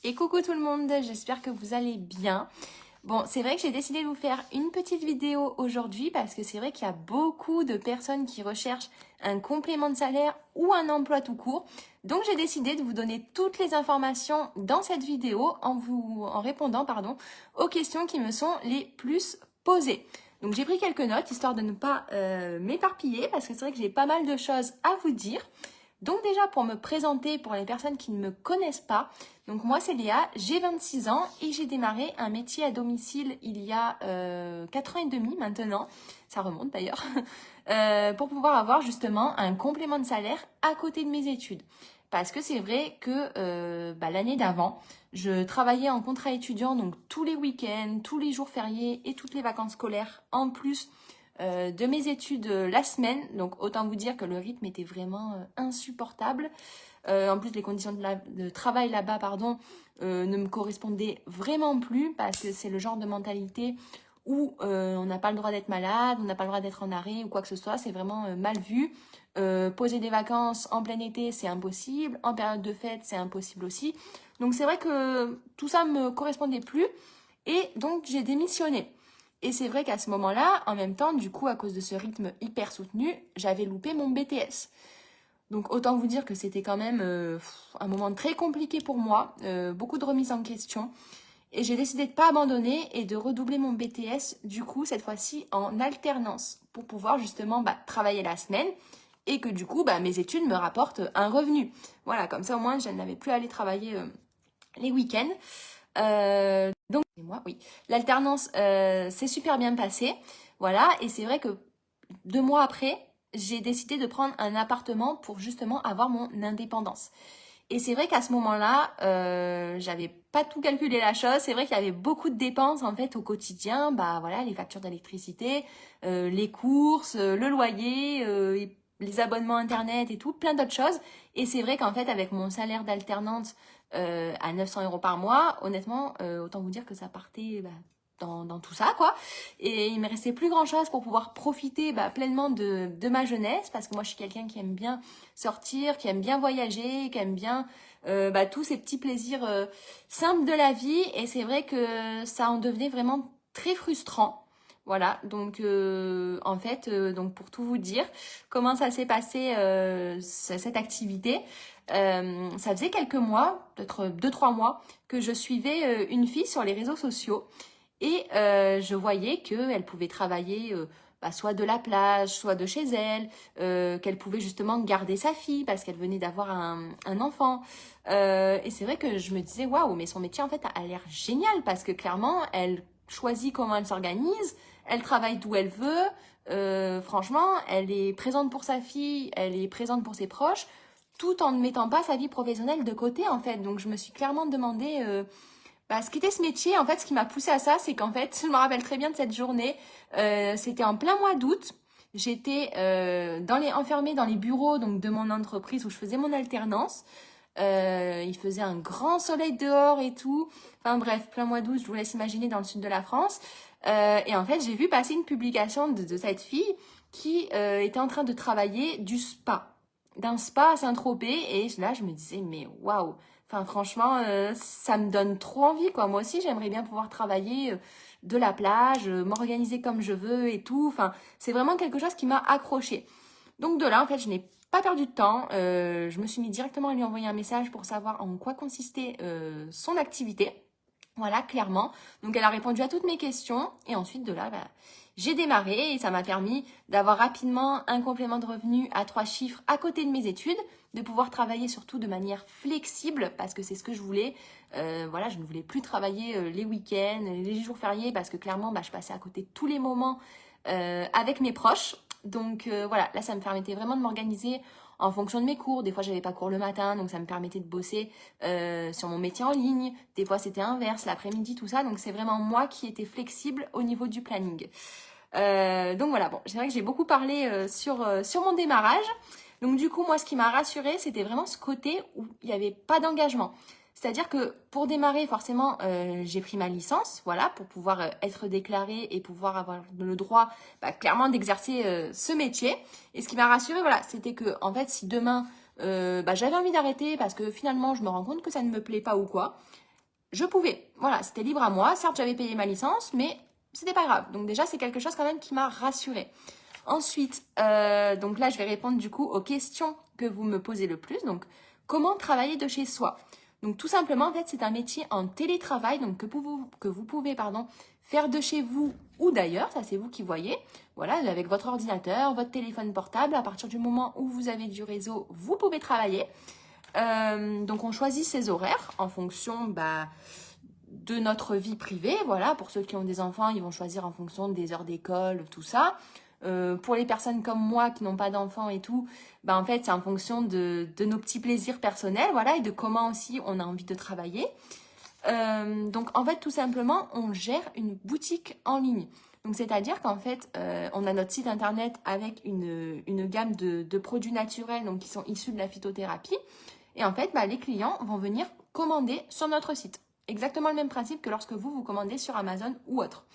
Et coucou tout le monde, j'espère que vous allez bien. Bon, c'est vrai que j'ai décidé de vous faire une petite vidéo aujourd'hui parce que c'est vrai qu'il y a beaucoup de personnes qui recherchent un complément de salaire ou un emploi tout court. Donc j'ai décidé de vous donner toutes les informations dans cette vidéo en répondant aux questions qui me sont les plus posées. Donc j'ai pris quelques notes histoire de ne pas m'éparpiller parce que c'est vrai que j'ai pas mal de choses à vous dire. Donc déjà pour me présenter pour les personnes qui ne me connaissent pas, donc moi c'est Léa, j'ai 26 ans et j'ai démarré un métier à domicile il y a 4 ans et demi maintenant, ça remonte d'ailleurs, pour pouvoir avoir justement un complément de salaire à côté de mes études. Parce que c'est vrai que l'année d'avant, je travaillais en contrat étudiant, donc tous les week-ends, tous les jours fériés et toutes les vacances scolaires en plus de mes études la semaine. Donc autant vous dire que le rythme était vraiment insupportable. En plus, les conditions de travail là-bas, ne me correspondaient vraiment plus parce que c'est le genre de mentalité où on n'a pas le droit d'être malade, on n'a pas le droit d'être en arrêt ou quoi que ce soit. C'est vraiment mal vu. Poser des vacances en plein été, c'est impossible. En période de fête, c'est impossible aussi. Donc c'est vrai que tout ça me correspondait plus et donc j'ai démissionné. Et c'est vrai qu'à ce moment-là, en même temps, du coup, à cause de ce rythme hyper soutenu, j'avais loupé mon BTS. Donc autant vous dire que c'était quand même un moment très compliqué pour moi, beaucoup de remises en question. Et j'ai décidé de ne pas abandonner et de redoubler mon BTS, du coup, cette fois-ci en alternance, pour pouvoir justement travailler la semaine et que du coup, mes études me rapportent un revenu. Voilà, comme ça au moins, je n'avais plus à aller travailler les week-ends. Donc, et moi, oui, l'alternance s'est super bien passée. Voilà, et c'est vrai que 2 mois après, j'ai décidé de prendre un appartement pour justement avoir mon indépendance. Et c'est vrai qu'à ce moment-là, j'avais pas tout calculé la chose. C'est vrai qu'il y avait beaucoup de dépenses en fait au quotidien. Voilà, les factures d'électricité, les courses, le loyer, les abonnements internet et tout, plein d'autres choses. Et c'est vrai qu'en fait, avec mon salaire d'alternante à 900 € par mois, honnêtement, autant vous dire que ça partait dans tout ça, quoi. Et il me restait plus grand chose pour pouvoir profiter pleinement de ma jeunesse, parce que moi je suis quelqu'un qui aime bien sortir, qui aime bien voyager, qui aime bien tous ces petits plaisirs simples de la vie. Et c'est vrai que ça en devenait vraiment très frustrant. Voilà, donc en fait, donc pour tout vous dire, comment ça s'est passé cette activité, ça faisait quelques mois, peut-être 2-3 mois, que je suivais une fille sur les réseaux sociaux. Et je voyais qu'elle pouvait travailler soit de la plage, soit de chez elle, qu'elle pouvait justement garder sa fille parce qu'elle venait d'avoir un enfant. Et c'est vrai que je me disais, waouh, mais son métier en fait a l'air génial parce que clairement, elle choisit comment elle s'organise, elle travaille d'où elle veut. Franchement, elle est présente pour sa fille, elle est présente pour ses proches, tout en ne mettant pas sa vie professionnelle de côté en fait. Donc je me suis clairement demandé ce qu'était ce métier, en fait, ce qui m'a poussée à ça, c'est qu'en fait, je me rappelle très bien de cette journée. C'était en plein mois d'août. J'étais enfermée dans les bureaux donc de mon entreprise où je faisais mon alternance. Il faisait un grand soleil dehors et tout. Enfin bref, plein mois d'août, je vous laisse imaginer dans le sud de la France. Et en fait, j'ai vu passer une publication de cette fille qui était en train de travailler d'un spa à Saint-Tropez. Et là, je me disais, mais waouh! Enfin, franchement, ça me donne trop envie, quoi. Moi aussi, j'aimerais bien pouvoir travailler de la plage, m'organiser comme je veux et tout. Enfin, c'est vraiment quelque chose qui m'a accrochée. Donc de là, en fait, je n'ai pas perdu de temps. Je me suis mis directement à lui envoyer un message pour savoir en quoi consistait son activité. Voilà, clairement. Donc elle a répondu à toutes mes questions. Et ensuite, de là, j'ai démarré et ça m'a permis d'avoir rapidement un complément de revenu à 3 chiffres à côté de mes études, de pouvoir travailler surtout de manière flexible parce que c'est ce que je voulais. Voilà, je ne voulais plus travailler les week-ends, les jours fériés parce que clairement, je passais à côté de tous les moments avec mes proches. Donc voilà, là ça me permettait vraiment de m'organiser en fonction de mes cours. Des fois j'avais pas cours le matin, donc ça me permettait de bosser sur mon métier en ligne. Des fois c'était inverse, l'après-midi, tout ça. Donc c'est vraiment moi qui étais flexible au niveau du planning. Donc voilà, bon, c'est vrai que j'ai beaucoup parlé sur mon démarrage. Donc du coup, moi ce qui m'a rassurée, c'était vraiment ce côté où il n'y avait pas d'engagement. C'est-à-dire que pour démarrer, forcément, j'ai pris ma licence, voilà, pour pouvoir être déclarée et pouvoir avoir le droit, clairement, d'exercer ce métier. Et ce qui m'a rassurée, voilà, c'était que, en fait, si demain, j'avais envie d'arrêter parce que finalement, je me rends compte que ça ne me plaît pas ou quoi, je pouvais. Voilà, c'était libre à moi. Certes, j'avais payé ma licence, mais c'était pas grave. Donc déjà, c'est quelque chose quand même qui m'a rassurée. Ensuite, donc là, je vais répondre du coup aux questions que vous me posez le plus. Donc, comment travailler de chez soi? Donc, tout simplement, en fait, c'est un métier en télétravail, donc que vous pouvez, faire de chez vous ou d'ailleurs. Ça, c'est vous qui voyez. Voilà, avec votre ordinateur, votre téléphone portable. À partir du moment où vous avez du réseau, vous pouvez travailler. Donc, on choisit ses horaires en fonction, de notre vie privée. Voilà, pour ceux qui ont des enfants, ils vont choisir en fonction des heures d'école, tout ça. Pour les personnes comme moi qui n'ont pas d'enfants et tout, en fait, c'est en fonction de nos petits plaisirs personnels, voilà, et de comment aussi on a envie de travailler. Donc, en fait, tout simplement, on gère une boutique en ligne. Donc, c'est-à-dire qu'en fait, on a notre site internet avec une gamme de produits naturels, donc qui sont issus de la phytothérapie. Et en fait, les clients vont venir commander sur notre site. Exactement le même principe que lorsque vous commandez sur Amazon ou autre.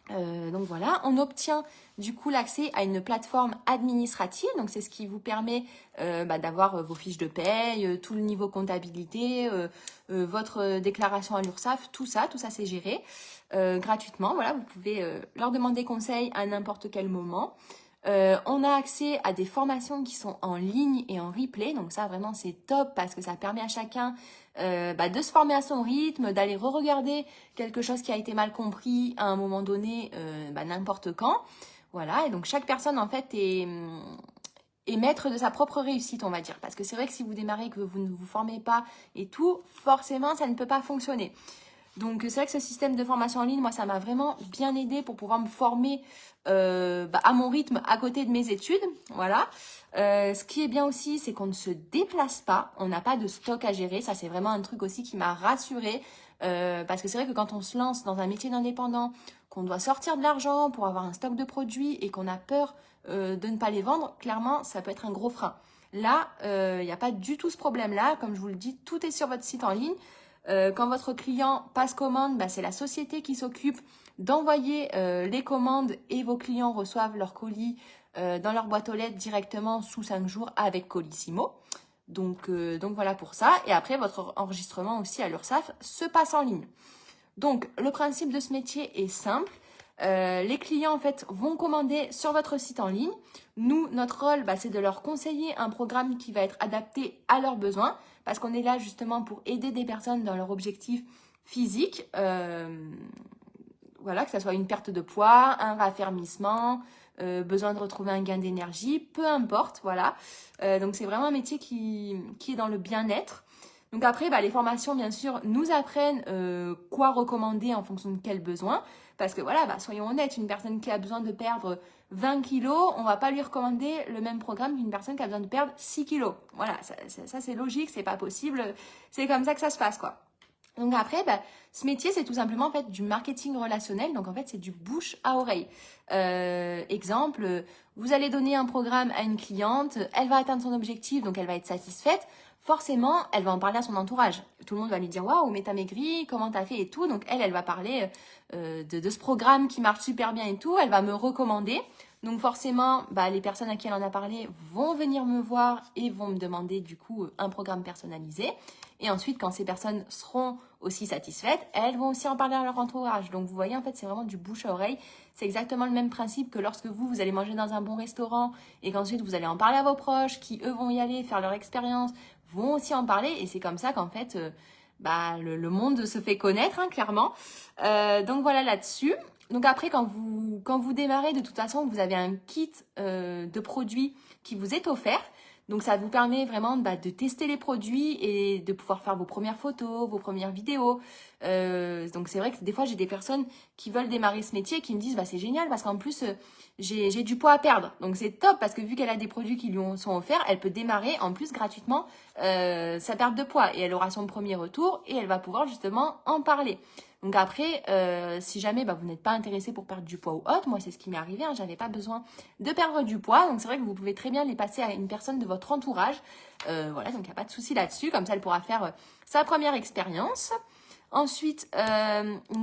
Donc voilà, on obtient du coup l'accès à une plateforme administrative. Donc c'est ce qui vous permet d'avoir vos fiches de paye, tout le niveau comptabilité, votre déclaration à l'URSSAF, tout ça c'est géré gratuitement. Voilà, vous pouvez leur demander conseil à n'importe quel moment. On a accès à des formations qui sont en ligne et en replay. Donc ça vraiment c'est top parce que ça permet à chacun de se former à son rythme, d'aller re-regarder quelque chose qui a été mal compris à un moment donné, n'importe quand. Voilà, et donc chaque personne en fait est maître de sa propre réussite, on va dire. Parce que c'est vrai que si vous démarrez, que vous ne vous formez pas et tout, forcément ça ne peut pas fonctionner. Donc c'est vrai que ce système de formation en ligne, moi ça m'a vraiment bien aidé pour pouvoir me former à mon rythme à côté de mes études. Voilà. Ce qui est bien aussi, c'est qu'on ne se déplace pas, on n'a pas de stock à gérer. Ça c'est vraiment un truc aussi qui m'a rassurée. Parce que c'est vrai que quand on se lance dans un métier d'indépendant, qu'on doit sortir de l'argent pour avoir un stock de produits et qu'on a peur de ne pas les vendre, clairement ça peut être un gros frein. Là, il n'y a pas du tout ce problème-là. Comme je vous le dis, tout est sur votre site en ligne. Quand votre client passe commande, c'est la société qui s'occupe d'envoyer les commandes et vos clients reçoivent leur colis dans leur boîte aux lettres directement sous 5 jours avec Colissimo. Donc voilà pour ça. Et après, votre enregistrement aussi à l'URSSAF se passe en ligne. Donc, le principe de ce métier est simple. Les clients, en fait, vont commander sur votre site en ligne. Nous, notre rôle, c'est de leur conseiller un programme qui va être adapté à leurs besoins parce qu'on est là justement pour aider des personnes dans leur objectif physique. Voilà, que ce soit une perte de poids, un raffermissement, besoin de retrouver un gain d'énergie, peu importe, voilà. Donc, c'est vraiment un métier qui est dans le bien-être. Donc après, les formations, bien sûr, nous apprennent quoi recommander en fonction de quels besoins. Parce que voilà, soyons honnêtes, une personne qui a besoin de perdre 20 kilos, on va pas lui recommander le même programme qu'une personne qui a besoin de perdre 6 kilos. Voilà, ça c'est logique, c'est pas possible. C'est comme ça que ça se passe, quoi. Donc après, ce métier, c'est tout simplement en fait du marketing relationnel. Donc en fait, c'est du bouche à oreille. Exemple, vous allez donner un programme à une cliente, elle va atteindre son objectif, donc elle va être satisfaite. Forcément, elle va en parler à son entourage. Tout le monde va lui dire « Waouh, mais t'as maigri, comment t'as fait ?» et tout. Donc elle va parler de ce programme qui marche super bien et tout. Elle va me recommander. Donc forcément, les personnes à qui elle en a parlé vont venir me voir et vont me demander du coup un programme personnalisé. Et ensuite, quand ces personnes seront aussi satisfaites, elles vont aussi en parler à leur entourage. Donc vous voyez, en fait, c'est vraiment du bouche à oreille. C'est exactement le même principe que lorsque vous allez manger dans un bon restaurant et qu'ensuite vous allez en parler à vos proches qui, eux, vont y aller, faire leur expérience, vont aussi en parler. Et c'est comme ça qu'en fait, le monde se fait connaître, clairement. Donc voilà là-dessus. Donc après, quand vous démarrez, de toute façon, vous avez un kit de produits qui vous est offert. Donc ça vous permet vraiment de tester les produits et de pouvoir faire vos premières photos, vos premières vidéos. Donc c'est vrai que des fois, j'ai des personnes qui veulent démarrer ce métier et qui me disent c'est génial parce qu'en plus, j'ai du poids à perdre. Donc c'est top parce que vu qu'elle a des produits qui lui sont offerts, elle peut démarrer en plus gratuitement sa perte de poids. Et elle aura son premier retour et elle va pouvoir justement en parler. Donc après, si jamais vous n'êtes pas intéressé pour perdre du poids ou autre, moi c'est ce qui m'est arrivé, j'avais pas besoin de perdre du poids, donc c'est vrai que vous pouvez très bien les passer à une personne de votre entourage, voilà, donc il n'y a pas de souci là-dessus, comme ça elle pourra faire sa première expérience. Ensuite,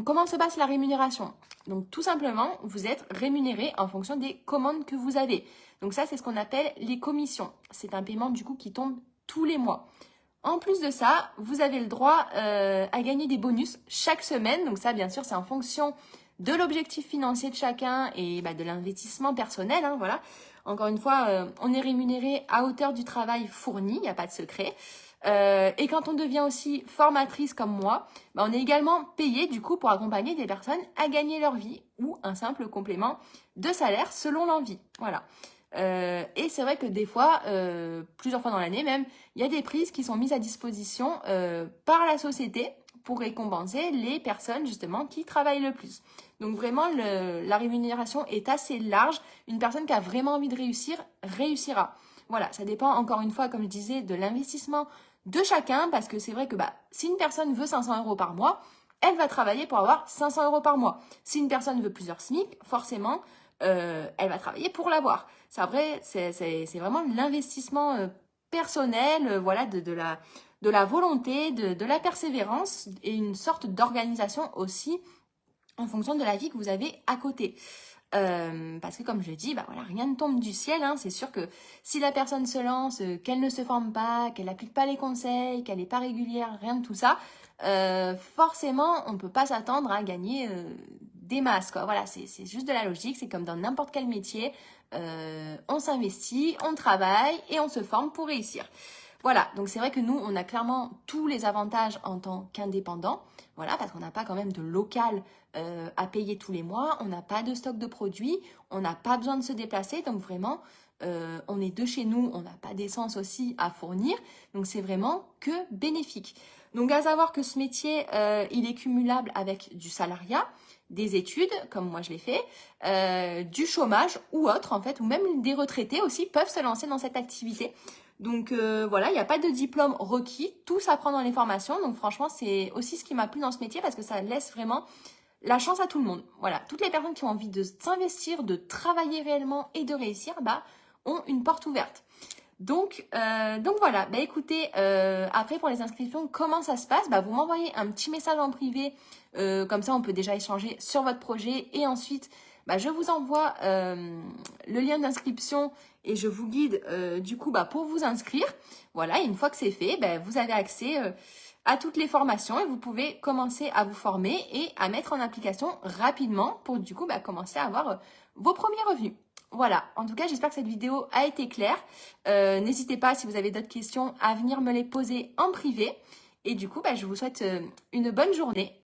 comment se passe la rémunération? Donc tout simplement, vous êtes rémunéré en fonction des commandes que vous avez. Donc ça c'est ce qu'on appelle les commissions, c'est un paiement du coup qui tombe tous les mois. En plus de ça, vous avez le droit à gagner des bonus chaque semaine. Donc ça, bien sûr, c'est en fonction de l'objectif financier de chacun et de l'investissement personnel. Hein, voilà. Encore une fois, on est rémunéré à hauteur du travail fourni, il n'y a pas de secret. Et quand on devient aussi formatrice comme moi, on est également payé du coup pour accompagner des personnes à gagner leur vie ou un simple complément de salaire selon l'envie. Voilà. Et c'est vrai que des fois, plusieurs fois dans l'année même, il y a des prises qui sont mises à disposition par la société pour récompenser les personnes justement qui travaillent le plus. Donc vraiment, la rémunération est assez large. Une personne qui a vraiment envie de réussir, réussira. Voilà, ça dépend encore une fois, comme je disais, de l'investissement de chacun, parce que c'est vrai que si une personne veut 500 € par mois, elle va travailler pour avoir 500 € par mois. Si une personne veut plusieurs SMIC, forcément, elle va travailler pour l'avoir. C'est vrai, c'est vraiment l'investissement personnel, voilà, de la volonté, de la persévérance et une sorte d'organisation aussi en fonction de la vie que vous avez à côté. Parce que comme je l'ai dit, voilà, rien ne tombe du ciel. Hein. C'est sûr que si la personne se lance, qu'elle ne se forme pas, qu'elle n'applique pas les conseils, qu'elle n'est pas régulière, rien de tout ça, forcément, on ne peut pas s'attendre à gagner des masses. Quoi. Voilà, c'est juste de la logique. C'est comme dans n'importe quel métier. On s'investit, on travaille et on se forme pour réussir. Voilà, donc c'est vrai que nous, on a clairement tous les avantages en tant qu'indépendant. Voilà, parce qu'on n'a pas quand même de local à payer tous les mois, on n'a pas de stock de produits, on n'a pas besoin de se déplacer, donc vraiment, on est de chez nous, on n'a pas d'essence aussi à fournir, donc c'est vraiment que bénéfique. Donc à savoir que ce métier, il est cumulable avec du salariat, des études, comme moi je l'ai fait, du chômage ou autre en fait, ou même des retraités aussi peuvent se lancer dans cette activité. Donc voilà, il n'y a pas de diplôme requis, tout s'apprend dans les formations. Donc franchement, c'est aussi ce qui m'a plu dans ce métier parce que ça laisse vraiment la chance à tout le monde. Voilà, toutes les personnes qui ont envie de s'investir, de travailler réellement et de réussir, ont une porte ouverte. Donc voilà, écoutez, après pour les inscriptions, comment ça se passe? Vous m'envoyez un petit message en privé, comme ça on peut déjà échanger sur votre projet et ensuite je vous envoie le lien d'inscription et je vous guide du coup pour vous inscrire. Voilà, et une fois que c'est fait, vous avez accès à toutes les formations et vous pouvez commencer à vous former et à mettre en application rapidement pour du coup commencer à avoir vos premiers revenus. Voilà, en tout cas, j'espère que cette vidéo a été claire. N'hésitez pas, si vous avez d'autres questions, à venir me les poser en privé. Et du coup, je vous souhaite une bonne journée